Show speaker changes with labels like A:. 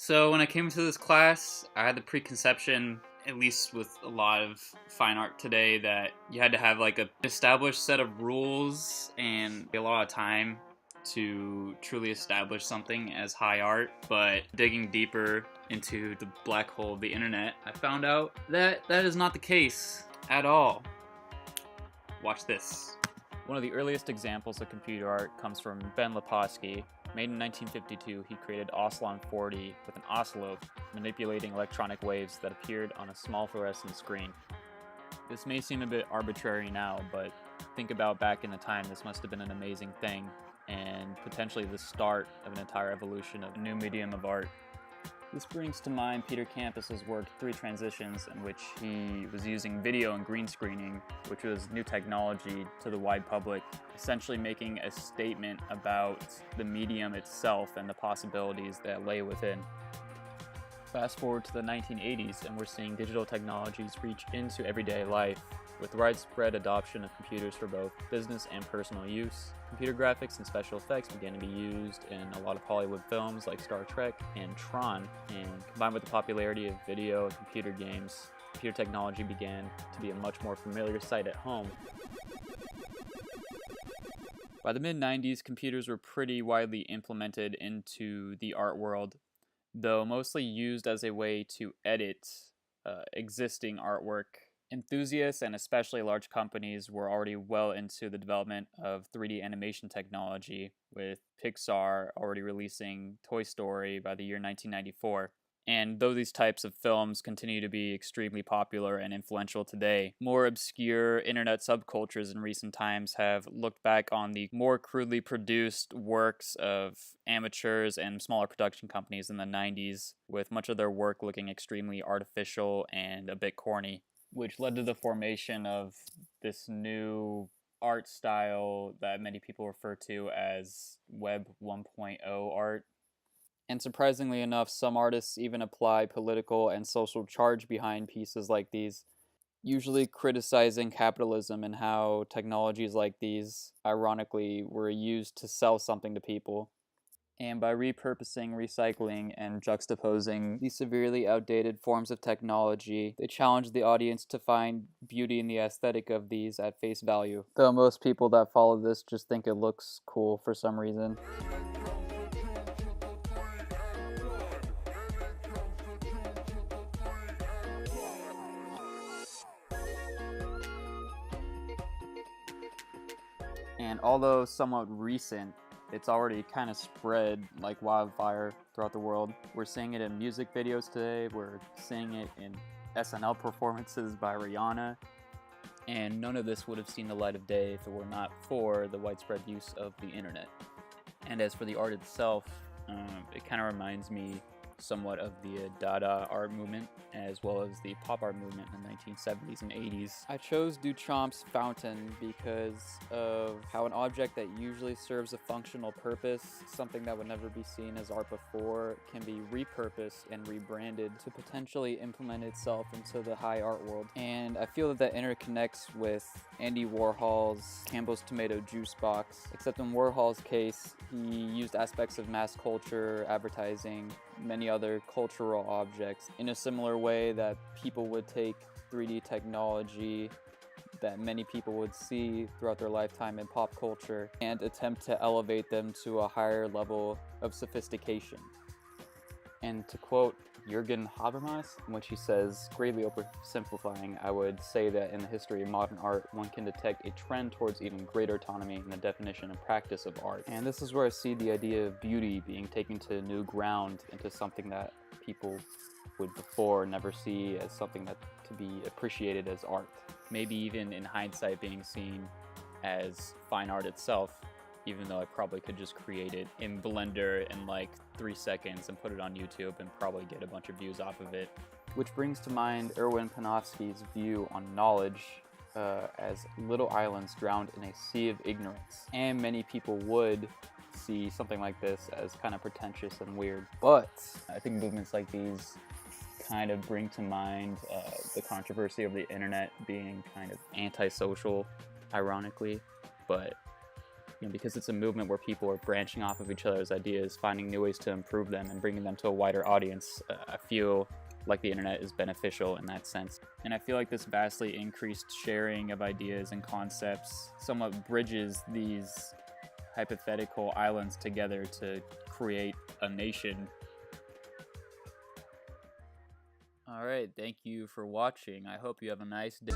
A: So when I came into this class, I had the preconception, at least with a lot of fine art today, that you had to have like a established set of rules and a lot of time to truly establish something as high art. But digging deeper into the black hole of the internet, I found out that that is not the case at all. Watch this.
B: One of the earliest examples of computer art comes from Ben Leposki. Made in 1952, he created Oscillon 40 with an oscilloscope manipulating electronic waves that appeared on a small fluorescent screen. This may seem a bit arbitrary now, but think about back in the time, this must have been an amazing thing, and potentially the start of an entire evolution of a new medium of art. This brings to mind Peter Campus's work, Three Transitions, in which he was using video and green screening, which was new technology to the wide public, essentially making a statement about the medium itself and the possibilities that lay within. Fast forward to the 1980s, and we're seeing digital technologies reach into everyday life, with widespread adoption of computers for both business and personal use. Computer graphics and special effects began to be used in a lot of Hollywood films like Star Trek and Tron, and combined with the popularity of video and computer games, computer technology began to be a much more familiar sight at home. By the mid-90s, computers were pretty widely implemented into the art world, though mostly used as a way to edit existing artwork. Enthusiasts and especially large companies were already well into the development of 3D animation technology, with Pixar already releasing Toy Story by the year 1994. And though these types of films continue to be extremely popular and influential today, more obscure internet subcultures in recent times have looked back on the more crudely produced works of amateurs and smaller production companies in the 90s, with much of their work looking extremely artificial and a bit corny, which led to the formation of this new art style that many people refer to as Web 1.0 art. And surprisingly enough, some artists even apply political and social charge behind pieces like these, usually criticizing capitalism and how technologies like these, ironically, were used to sell something to people. And by repurposing, recycling, and juxtaposing these severely outdated forms of technology, they challenge the audience to find beauty in the aesthetic of these at face value. Though most people that follow this just think it looks cool for some reason. And although somewhat recent, it's already kind of spread like wildfire throughout the world. We're seeing it in music videos today, we're seeing it in SNL performances by Rihanna, and none of this would have seen the light of day if it were not for the widespread use of the internet. And as for the art itself, it kind of reminds me somewhat of the Dada art movement, as well as the pop art movement in the 1970s and 80s. I chose Duchamp's Fountain because of how an object that usually serves a functional purpose, something that would never be seen as art before, can be repurposed and rebranded to potentially implement itself into the high art world. And I feel that that interconnects with Andy Warhol's Campbell's Tomato Juice Box, except in Warhol's case, he used aspects of mass culture, advertising, many other cultural objects in a similar way that people would take 3D technology that many people would see throughout their lifetime in pop culture and attempt to elevate them to a higher level of sophistication. And to quote Jürgen Habermas, in which he says, greatly oversimplifying, I would say that in the history of modern art, one can detect a trend towards even greater autonomy in the definition and practice of art. And this is where I see the idea of beauty being taken to new ground, into something that people would before never see as something that to be appreciated as art. Maybe even in hindsight being seen as fine art itself, even though I probably could just create it in Blender in like 3 seconds and put it on YouTube and probably get a bunch of views off of it. Which brings to mind Erwin Panofsky's view on knowledge as little islands drowned in a sea of ignorance. And many people would see something like this as kind of pretentious and weird. But I think movements like these kind of bring to mind the controversy of the internet being kind of antisocial, ironically, but because it's a movement where people are branching off of each other's ideas, finding new ways to improve them, and bringing them to a wider audience. I feel like the internet is beneficial in that sense. And I feel like this vastly increased sharing of ideas and concepts somewhat bridges these hypothetical islands together to create a nation. All right, thank you for watching. I hope you have a nice day.